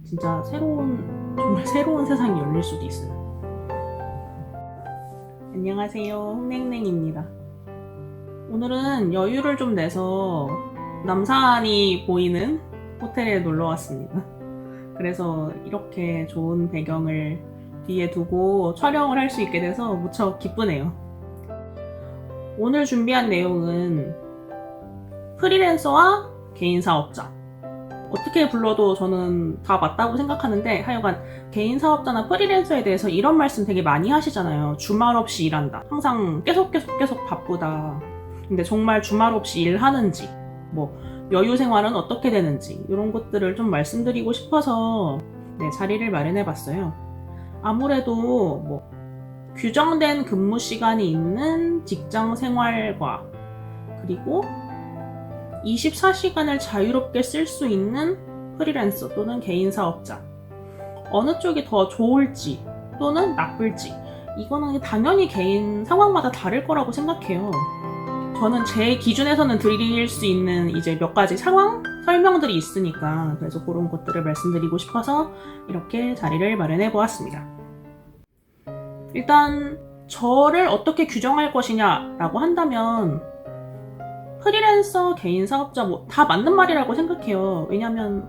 진짜 정말 새로운 세상이 열릴 수도 있어요. 안녕하세요, 홍냉냉입니다. 오늘은 여유를 좀 내서 남산이 보이는 호텔에 놀러 왔습니다. 그래서 이렇게 좋은 배경을 뒤에 두고 촬영을 할 수 있게 돼서 무척 기쁘네요. 오늘 준비한 내용은 프리랜서와 개인 사업자. 어떻게 불러도 저는 다 맞다고 생각하는데 하여간 개인 사업자나 프리랜서에 대해서 이런 말씀 되게 많이 하시잖아요. 주말 없이 일한다. 항상 계속 바쁘다. 근데 정말 주말 없이 일하는지, 여유 생활은 어떻게 되는지 이런 것들을 좀 말씀드리고 싶어서 자리를 마련해 봤어요. 아무래도 규정된 근무 시간이 있는 직장 생활과 그리고 24시간을 자유롭게 쓸 수 있는 프리랜서 또는 개인 사업자, 어느 쪽이 더 좋을지 또는 나쁠지 이거는 당연히 개인 상황마다 다를 거라고 생각해요. 저는 제 기준에서는 드릴 수 있는 이제 몇 가지 상황 설명들이 있으니까 그래서 그런 것들을 말씀드리고 싶어서 이렇게 자리를 마련해 보았습니다. 일단 저를 어떻게 규정할 것이냐라고 한다면 프리랜서, 개인 사업자 다 맞는 말이라고 생각해요. 왜냐면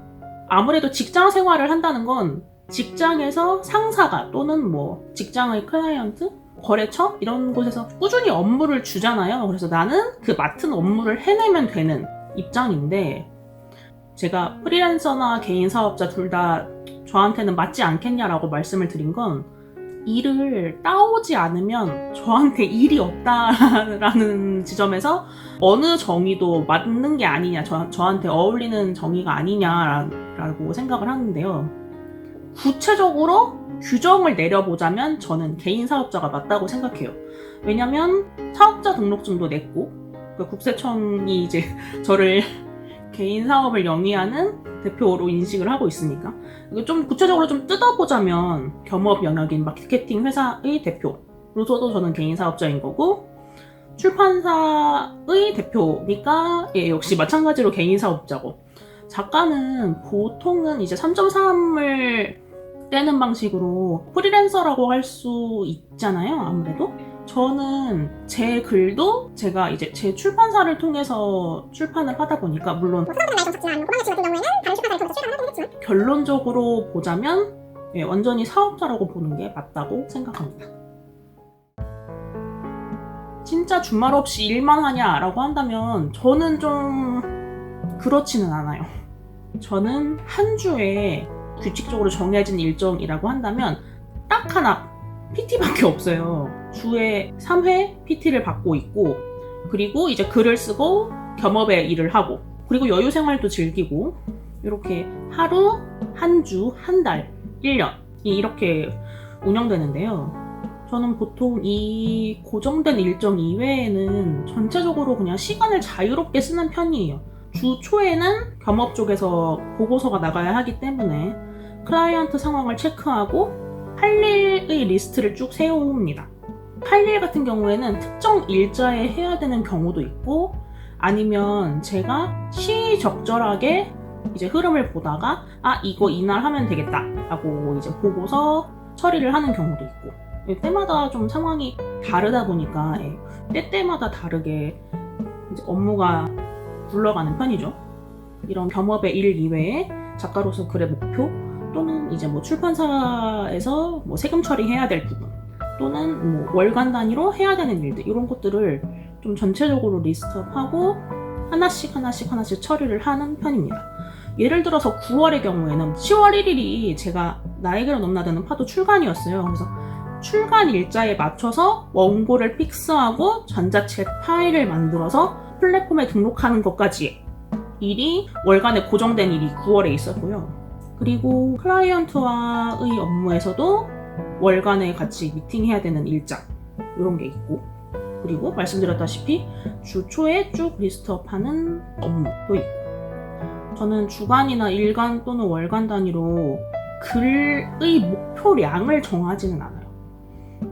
아무래도 직장 생활을 한다는 건 직장에서 상사가 또는 직장의 클라이언트, 거래처 이런 곳에서 꾸준히 업무를 주잖아요. 그래서 나는 그 맡은 업무를 해내면 되는 입장인데 제가 프리랜서나 개인 사업자 둘 다 저한테는 맞지 않겠냐라고 말씀을 드린 건 일을 따오지 않으면 저한테 일이 없다라는 지점에서 어느 정의도 맞는 게 아니냐, 저한테 어울리는 정의가 아니냐라고 생각을 하는데요. 구체적으로 규정을 내려보자면 저는 개인 사업자가 맞다고 생각해요. 왜냐면 사업자 등록증도 냈고 국세청이 이제 저를 개인 사업을 영위하는 대표로 인식을 하고 있으니까. 좀 구체적으로 좀 뜯어보자면 겸업 영역인 마케팅 회사의 대표로서도 저는 개인 사업자인 거고, 출판사의 대표니까 역시 마찬가지로 개인 사업자고, 작가는 보통은 이제 3.3을 떼는 방식으로 프리랜서라고 할 수 있잖아요. 아무래도 저는 제 글도 제가 이제 제 출판사를 통해서 출판을 하다 보니까, 물론 결론적으로 보자면 완전히 사업자라고 보는 게 맞다고 생각합니다. 진짜 주말 없이 일만 하냐라고 한다면 저는 좀 그렇지는 않아요. 저는 한 주에 규칙적으로 정해진 일정이라고 한다면 딱 하나 PT밖에 없어요. 주에 3회 PT를 받고 있고, 그리고 이제 글을 쓰고 겸업의 일을 하고, 그리고 여유 생활도 즐기고, 이렇게 하루, 한 주, 한 달, 1년이 이렇게 운영되는데요. 저는 보통 이 고정된 일정 이외에는 전체적으로 그냥 시간을 자유롭게 쓰는 편이에요. 주 초에는 겸업 쪽에서 보고서가 나가야 하기 때문에 클라이언트 상황을 체크하고 할 일의 리스트를 쭉 세웁니다. 할 일 같은 경우에는 특정 일자에 해야 되는 경우도 있고, 아니면 제가 시적절하게 이제 흐름을 보다가 이거 이날 하면 되겠다 라고 이제 보고서 처리를 하는 경우도 있고, 때마다 좀 상황이 다르다 보니까 때때마다 다르게 이제 업무가 굴러가는 편이죠. 이런 겸업의 일 이외에 작가로서 글의 목표 또는 이제 출판사에서 세금 처리해야 될 부분 또는 월간 단위로 해야 되는 일들, 이런 것들을 좀 전체적으로 리스트업하고 하나씩 처리를 하는 편입니다. 예를 들어서 9월의 경우에는 10월 1일이 제가 나에게로 넘나드는 파도 출간이었어요. 그래서 출간 일자에 맞춰서 원고를 픽스하고 전자책 파일을 만들어서 플랫폼에 등록하는 것까지 일이 월간에 고정된 일이 9월에 있었고요. 그리고 클라이언트와의 업무에서도 월간에 같이 미팅해야 되는 일정 이런 게 있고, 그리고 말씀드렸다시피 주 초에 쭉 리스트업하는 업무도 있고, 저는 주간이나 일간 또는 월간 단위로 글의 목표량을 정하지는 않아요.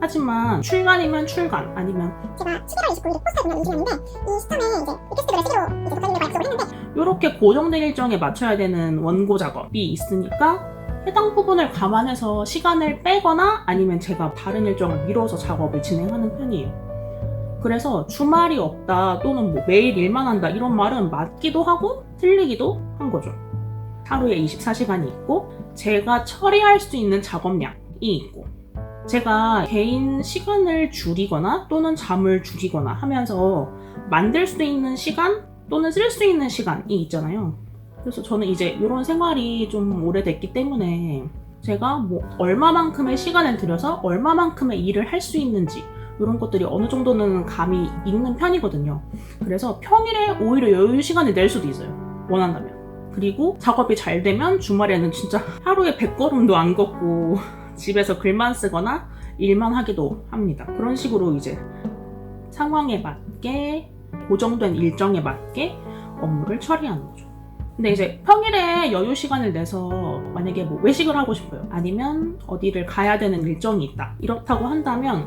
하지만 출간이면 출간, 아니면 제가 11월 29일에 포스터에 보면 일이 있는데 이 시점에 이제 리퀘스트별로 세계로 이제 작가님들과 약속을 했는데 이렇게 고정된 일정에 맞춰야 되는 원고 작업이 있으니까 해당 부분을 감안해서 시간을 빼거나 아니면 제가 다른 일정을 미뤄서 작업을 진행하는 편이에요. 그래서 주말이 없다 또는 뭐 매일 일만 한다 이런 말은 맞기도 하고 틀리기도 한 거죠. 하루에 24시간이 있고 제가 처리할 수 있는 작업량이 있고 제가 개인 시간을 줄이거나 또는 잠을 줄이거나 하면서 만들 수 있는 시간 또는 쓸 수 있는 시간이 있잖아요. 그래서 저는 이제 이런 생활이 좀 오래됐기 때문에 제가 뭐 얼마만큼의 시간을 들여서 얼마만큼의 일을 할 수 있는지 이런 것들이 어느 정도는 감이 있는 편이거든요. 그래서 평일에 오히려 여유 시간을 낼 수도 있어요. 원한다면. 그리고 작업이 잘 되면 주말에는 진짜 하루에 100걸음도 안 걷고 집에서 글만 쓰거나 일만 하기도 합니다. 그런 식으로 이제 상황에 맞게 고정된 일정에 맞게 업무를 처리하는 거죠. 근데 이제 평일에 여유 시간을 내서 만약에 뭐 외식을 하고 싶어요. 아니면 어디를 가야 되는 일정이 있다. 이렇다고 한다면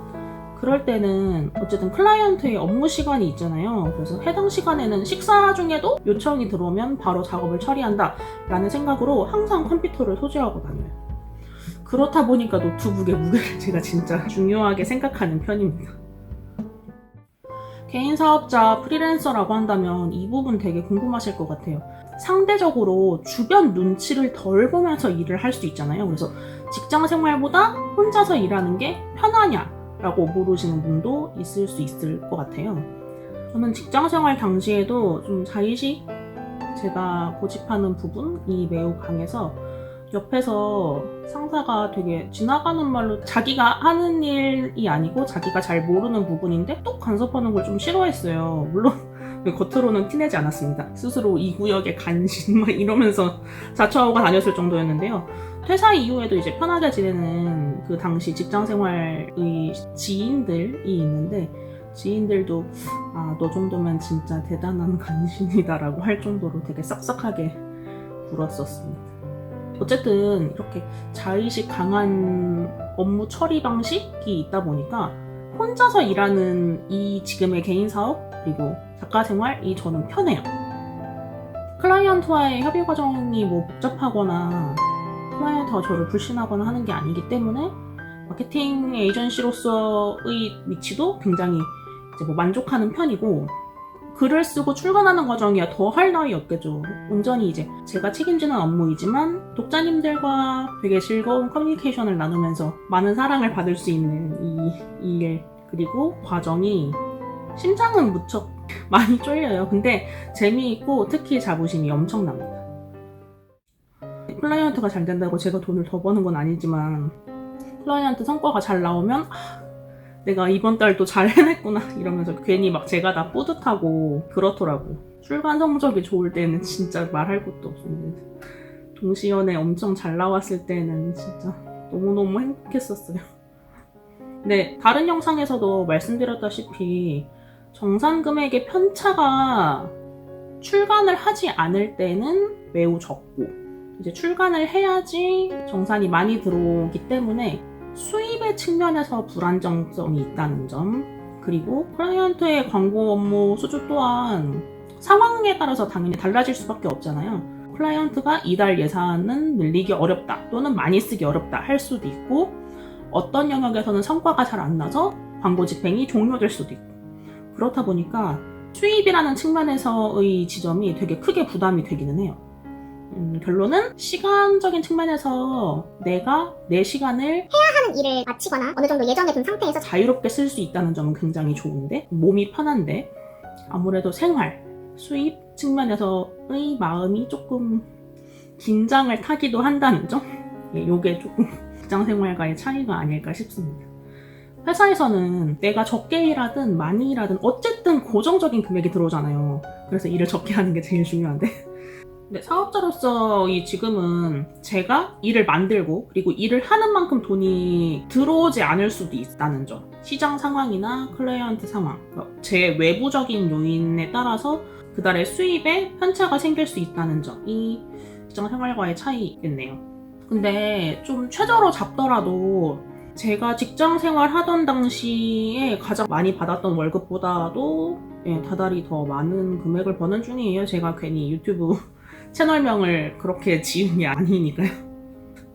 그럴 때는 어쨌든 클라이언트의 업무 시간이 있잖아요. 그래서 해당 시간에는 식사 중에도 요청이 들어오면 바로 작업을 처리한다 라는 생각으로 항상 컴퓨터를 소지하고 다녀요. 그렇다 보니까 노트북의 무게를 제가 진짜 중요하게 생각하는 편입니다. 개인 사업자, 프리랜서라고 한다면 이 부분 되게 궁금하실 것 같아요. 상대적으로 주변 눈치를 덜 보면서 일을 할 수 있잖아요. 그래서 직장 생활보다 혼자서 일하는 게 편하냐라고 물으시는 분도 있을 수 있을 것 같아요. 저는 직장 생활 당시에도 좀 자의식 제가 고집하는 부분이 매우 강해서 옆에서 상사가 되게 지나가는 말로 자기가 하는 일이 아니고 자기가 잘 모르는 부분인데 또 간섭하는 걸 좀 싫어했어요. 물론 겉으로는 티내지 않았습니다. 스스로 이 구역에 간신 막 이러면서 자처하고 다녔을 정도였는데요. 퇴사 이후에도 이제 편하게 지내는 그 당시 직장 생활의 지인들이 있는데 지인들도 너 정도면 진짜 대단한 간신이다라고 할 정도로 되게 싹싹하게 굴었었습니다. 어쨌든 이렇게 자의식 강한 업무 처리 방식이 있다 보니까 혼자서 일하는 이 지금의 개인 사업 그리고 작가 생활이 저는 편해요. 클라이언트와의 협의 과정이 뭐 복잡하거나 클라이언트가 저를 불신하거나 하는 게 아니기 때문에 마케팅 에이전시로서의 위치도 굉장히 이제 뭐 만족하는 편이고 글을 쓰고 출간하는 과정이야 더 할 나위 없겠죠. 온전히 이제 제가 책임지는 업무이지만 독자님들과 되게 즐거운 커뮤니케이션을 나누면서 많은 사랑을 받을 수 있는 이 일 그리고 과정이 심장은 무척 많이 쫄려요. 근데 재미있고 특히 자부심이 엄청납니다. 클라이언트가 잘 된다고 제가 돈을 더 버는 건 아니지만 클라이언트 성과가 잘 나오면 내가 이번 달도 잘 해냈구나 이러면서 괜히 막 제가 다 뿌듯하고 그렇더라고요. 출간 성적이 좋을 때는 진짜 말할 것도 없었는데 동시연애 엄청 잘 나왔을 때는 진짜 너무너무 행복했었어요. 근데 다른 영상에서도 말씀드렸다시피 정산 금액의 편차가 출간을 하지 않을 때는 매우 적고 이제 출간을 해야지 정산이 많이 들어오기 때문에 수입의 측면에서 불안정성이 있다는 점 그리고 클라이언트의 광고 업무 수주 또한 상황에 따라서 당연히 달라질 수밖에 없잖아요. 클라이언트가 이달 예산은 늘리기 어렵다 또는 많이 쓰기 어렵다 할 수도 있고 어떤 영역에서는 성과가 잘 안 나서 광고 집행이 종료될 수도 있고 그렇다 보니까 수입이라는 측면에서의 지점이 되게 크게 부담이 되기는 해요. 결론은 시간적인 측면에서 내가 내 시간을 하는 일을 마치거나 어느 정도 예정해 둔 상태에서 자유롭게 쓸 수 있다는 점은 굉장히 좋은데 몸이 편한데 아무래도 생활, 수입 측면에서의 마음이 조금 긴장을 타기도 한다는 점? 요게 조금 직장생활과의 차이가 아닐까 싶습니다. 회사에서는 내가 적게 일하든 많이 일하든 어쨌든 고정적인 금액이 들어오잖아요. 그래서 일을 적게 하는 게 제일 중요한데 근데 사업자로서 지금은 제가 일을 만들고 그리고 일을 하는 만큼 돈이 들어오지 않을 수도 있다는 점 시장 상황이나 클라이언트 상황 제 외부적인 요인에 따라서 그달의 수입에 편차가 생길 수 있다는 점이 직장 생활과의 차이겠네요. 근데 좀 최저로 잡더라도 제가 직장 생활 하던 당시에 가장 많이 받았던 월급보다도 다달이 더 많은 금액을 버는 중이에요. 제가 괜히 유튜브 채널명을 그렇게 지은 게 아니니까요.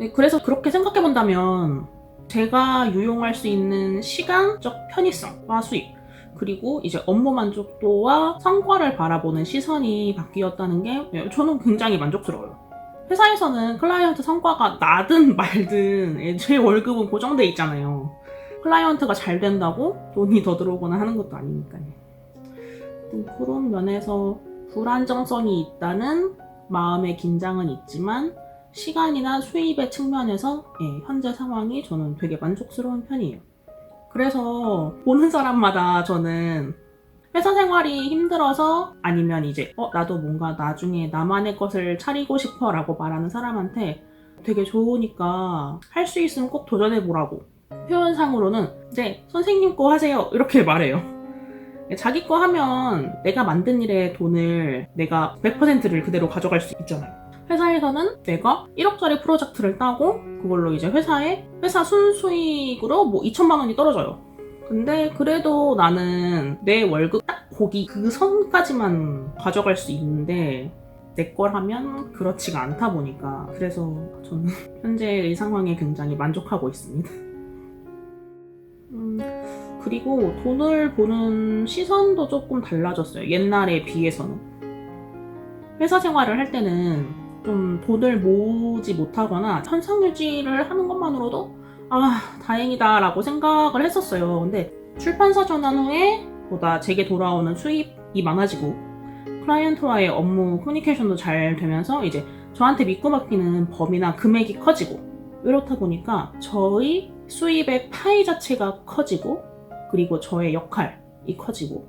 네, 그래서 그렇게 생각해 본다면 제가 유용할 수 있는 시간적 편의성과 수익, 그리고 이제 업무 만족도와 성과를 바라보는 시선이 바뀌었다는 게 저는 굉장히 만족스러워요. 회사에서는 클라이언트 성과가 나든 말든 제 월급은 고정돼 있잖아요. 클라이언트가 잘 된다고 돈이 더 들어오거나 하는 것도 아니니까요. 그런 면에서 불안정성이 있다는 마음의 긴장은 있지만 시간이나 수입의 측면에서 현재 상황이 저는 되게 만족스러운 편이에요. 그래서 보는 사람마다 저는 회사 생활이 힘들어서 아니면 이제 나도 뭔가 나중에 나만의 것을 차리고 싶어 라고 말하는 사람한테 되게 좋으니까 할 수 있으면 꼭 도전해보라고, 표현상으로는 이제 선생님 거 하세요 이렇게 말해요. 자기 거 하면 내가 만든 일에 돈을 내가 100%를 그대로 가져갈 수 있잖아요. 회사에서는 내가 1억짜리 프로젝트를 따고 그걸로 이제 회사 순수익으로 뭐 2천만 원이 떨어져요. 근데 그래도 나는 내 월급 딱 거기 그 선까지만 가져갈 수 있는데 내 걸 하면 그렇지가 않다 보니까, 그래서 저는 현재의 상황에 굉장히 만족하고 있습니다. 그리고 돈을 보는 시선도 조금 달라졌어요. 옛날에 비해서는. 회사 생활을 할 때는 좀 돈을 모으지 못하거나 현상 유지를 하는 것만으로도 다행이다 라고 생각을 했었어요. 근데 출판사 전환 후에 보다 제게 돌아오는 수입이 많아지고 클라이언트와의 업무 커뮤니케이션도 잘 되면서 이제 저한테 믿고 맡기는 범위나 금액이 커지고, 이렇다 보니까 저의 수입의 파이 자체가 커지고 그리고 저의 역할이 커지고,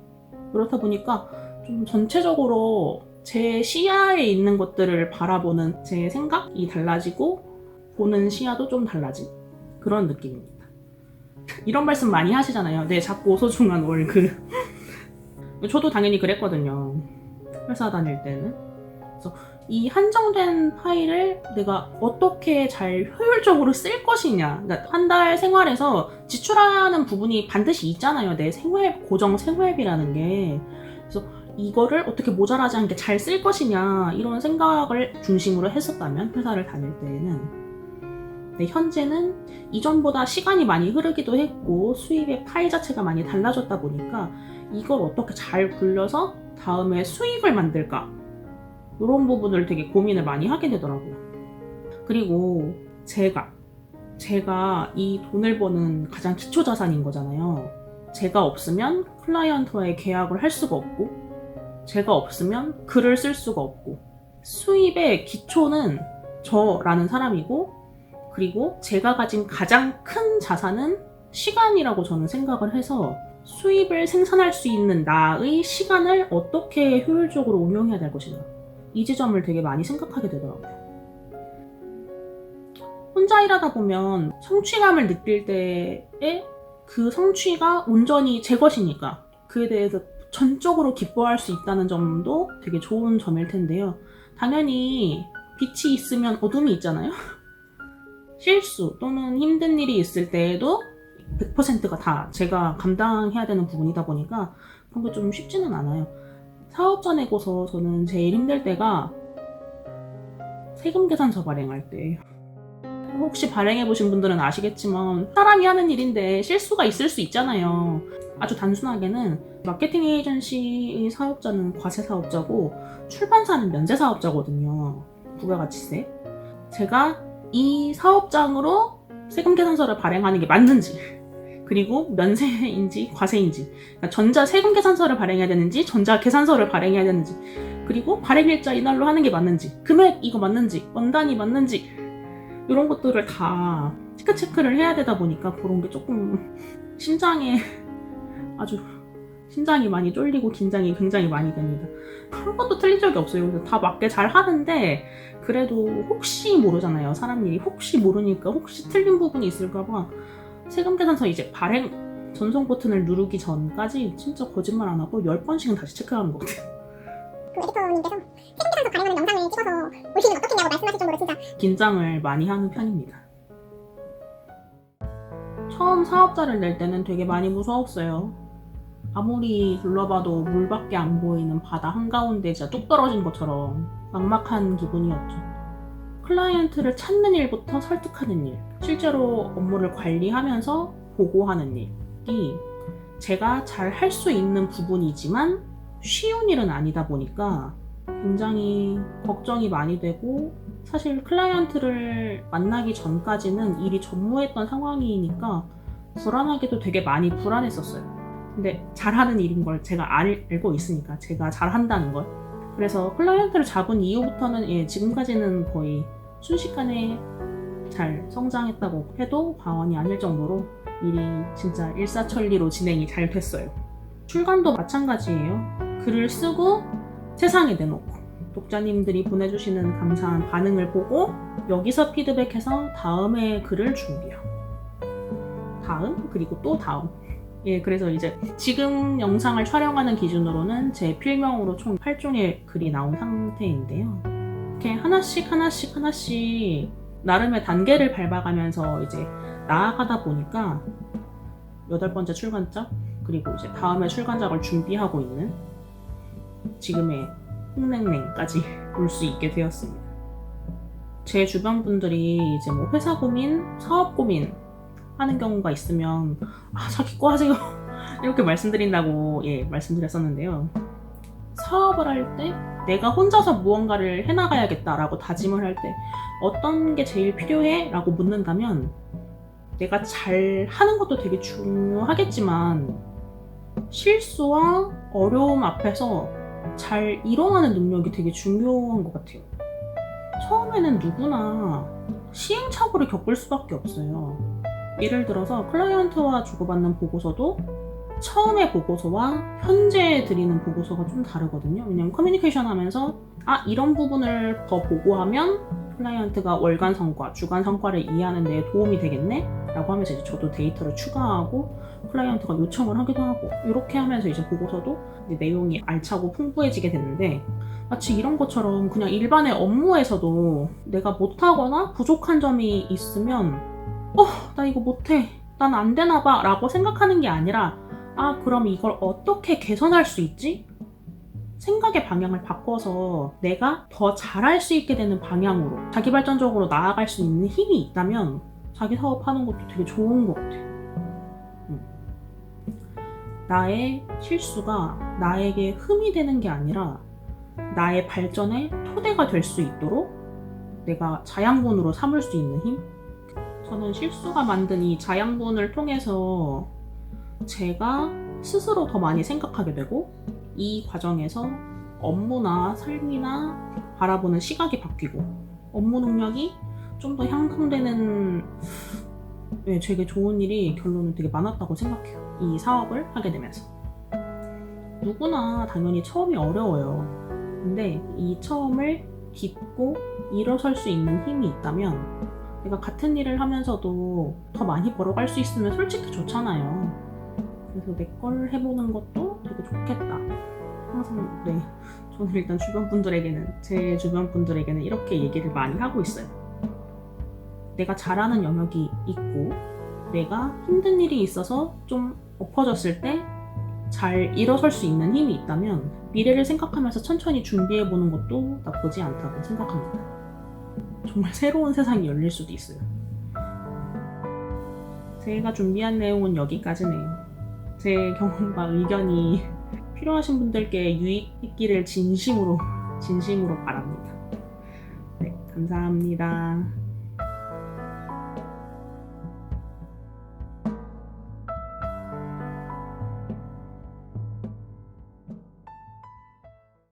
그렇다 보니까 좀 전체적으로 제 시야에 있는 것들을 바라보는 제 생각이 달라지고 보는 시야도 좀 달라진 그런 느낌입니다. 이런 말씀 많이 하시잖아요. 내 작고 소중한 월급. 저도 당연히 그랬거든요. 회사 다닐 때는. 그래서 이 한정된 파일을 내가 어떻게 잘 효율적으로 쓸 것이냐. 그러니까 한 달 생활에서 지출하는 부분이 반드시 있잖아요. 내 고정 생활비라는 게. 그래서 이거를 어떻게 모자라지 않게 잘 쓸 것이냐, 이런 생각을 중심으로 했었다면 회사를 다닐 때에는, 현재는 이전보다 시간이 많이 흐르기도 했고 수입의 파이 자체가 많이 달라졌다 보니까 이걸 어떻게 잘 굴려서 다음에 수익을 만들까, 이런 부분을 되게 고민을 많이 하게 되더라고요. 그리고 제가 이 돈을 버는 가장 기초 자산인 거잖아요. 제가 없으면 클라이언트와의 계약을 할 수가 없고, 제가 없으면 글을 쓸 수가 없고, 수입의 기초는 저라는 사람이고, 그리고 제가 가진 가장 큰 자산은 시간이라고 저는 생각을 해서 수입을 생산할 수 있는 나의 시간을 어떻게 효율적으로 운용해야 될 것인가, 이 지점을 되게 많이 생각하게 되더라고요. 혼자 일하다 보면 성취감을 느낄 때에 그 성취가 온전히 제 것이니까 그에 대해서 전적으로 기뻐할 수 있다는 점도 되게 좋은 점일 텐데요. 당연히 빛이 있으면 어둠이 있잖아요. 실수 또는 힘든 일이 있을 때에도 100%가 다 제가 감당해야 되는 부분이다 보니까 그런 게 좀 쉽지는 않아요. 사업자 내고서 저는 제일 힘들 때가 세금 계산서 발행할 때예요. 혹시 발행해보신 분들은 아시겠지만 사람이 하는 일인데 실수가 있을 수 있잖아요. 아주 단순하게는 마케팅 에이전시의 사업자는 과세 사업자고 출판사는 면세 사업자거든요. 부가가치세. 제가 이 사업장으로 세금 계산서를 발행하는 게 맞는지, 그리고 면세인지 과세인지, 그러니까 전자 세금 계산서를 발행해야 되는지 전자 계산서를 발행해야 되는지, 그리고 발행일자 이날로 하는 게 맞는지, 금액 이거 맞는지, 원단이 맞는지, 이런 것들을 다 체크를 해야 되다 보니까 그런 게 조금 심장이 많이 쫄리고 긴장이 굉장히 많이 됩니다. 한 번도 틀린 적이 없어요. 그래서 다 맞게 잘 하는데 그래도 혹시 모르잖아요. 사람 일이 혹시 모르니까 혹시 틀린 부분이 있을까봐 세금 계산서 이제 발행 전송 버튼을 누르기 전까지 진짜 거짓말 안 하고 10번씩은 다시 체크하는 것 같아요. 그 에디터님께서 세금 계산서 발행하는 영상을 찍어서 올 시는 어떻겠냐고 말씀하실 정도로 진짜 긴장을 많이 하는 편입니다. 처음 사업자를 낼 때는 되게 많이 무서웠어요. 아무리 둘러봐도 물밖에 안 보이는 바다 한가운데 진짜 뚝 떨어진 것처럼 막막한 기분이었죠. 클라이언트를 찾는 일부터 설득하는 일, 실제로 업무를 관리하면서 보고하는 일이 제가 잘 할 수 있는 부분이지만 쉬운 일은 아니다 보니까 굉장히 걱정이 많이 되고, 사실 클라이언트를 만나기 전까지는 일이 전무했던 상황이니까 불안하게도 되게 많이 불안했었어요. 근데 잘하는 일인 걸 제가 알고 있으니까, 제가 잘한다는 걸. 그래서 클라이언트를 잡은 이후부터는 지금까지는 거의 순식간에 잘 성장했다고 해도 과언이 아닐 정도로 일이 진짜 일사천리로 진행이 잘 됐어요. 출간도 마찬가지예요. 글을 쓰고 세상에 내놓고 독자님들이 보내주시는 감사한 반응을 보고 여기서 피드백해서 다음에 글을 준비하고 다음, 그리고 또 다음. 그래서 이제 지금 영상을 촬영하는 기준으로는 제 필명으로 총 8종의 글이 나온 상태인데요. 이렇게 하나씩 나름의 단계를 밟아가면서 이제 나아가다 보니까 8번째 출간작, 그리고 이제 다음에 출간작을 준비하고 있는 지금의 홍냉냉까지 올 수 있게 되었습니다. 제 주변 분들이 이제 뭐 회사 고민, 사업 고민 하는 경우가 있으면 자기 거 하세요 이렇게 말씀드린다고 말씀드렸었는데요. 사업을 할 때 내가 혼자서 무언가를 해나가야겠다라고 다짐을 할 때 어떤 게 제일 필요해? 라고 묻는다면 내가 잘 하는 것도 되게 중요하겠지만 실수와 어려움 앞에서 잘 일어나는 능력이 되게 중요한 것 같아요. 처음에는 누구나 시행착오를 겪을 수밖에 없어요. 예를 들어서 클라이언트와 주고받는 보고서도 처음의 보고서와 현재 드리는 보고서가 좀 다르거든요. 왜냐면 커뮤니케이션 하면서 이런 부분을 더 보고하면 클라이언트가 월간 성과, 주간 성과를 이해하는 데 도움이 되겠네? 라고 하면서 이제 저도 데이터를 추가하고 클라이언트가 요청을 하기도 하고, 이렇게 하면서 이제 보고서도 이제 내용이 알차고 풍부해지게 되는데, 마치 이런 것처럼 그냥 일반의 업무에서도 내가 못하거나 부족한 점이 있으면 나 이거 못해, 난 안 되나 봐 라고 생각하는 게 아니라 그럼 이걸 어떻게 개선할 수 있지? 생각의 방향을 바꿔서 내가 더 잘할 수 있게 되는 방향으로 자기 발전적으로 나아갈 수 있는 힘이 있다면 자기 사업하는 것도 되게 좋은 것 같아요. 나의 실수가 나에게 흠이 되는 게 아니라 나의 발전의 토대가 될 수 있도록 내가 자양분으로 삼을 수 있는 힘? 저는 실수가 만든 이 자양분을 통해서 제가 스스로 더 많이 생각하게 되고, 이 과정에서 업무나 삶이나 바라보는 시각이 바뀌고 업무 능력이 좀 더 향상되는 되게 좋은 일이 결론은 되게 많았다고 생각해요. 이 사업을 하게 되면서. 누구나 당연히 처음이 어려워요. 근데 이 처음을 딛고 일어설 수 있는 힘이 있다면 내가 같은 일을 하면서도 더 많이 벌어갈 수 있으면 솔직히 좋잖아요. 그래서 내 걸 해보는 것도 되게 좋겠다. 항상 저는 일단 제 주변 분들에게는 이렇게 얘기를 많이 하고 있어요. 내가 잘하는 영역이 있고 내가 힘든 일이 있어서 좀 엎어졌을 때 잘 일어설 수 있는 힘이 있다면 미래를 생각하면서 천천히 준비해보는 것도 나쁘지 않다고 생각합니다. 정말 새로운 세상이 열릴 수도 있어요. 제가 준비한 내용은 여기까지네요. 제 경험과 의견이 필요하신 분들께 유익했기를 진심으로 바랍니다. 감사합니다.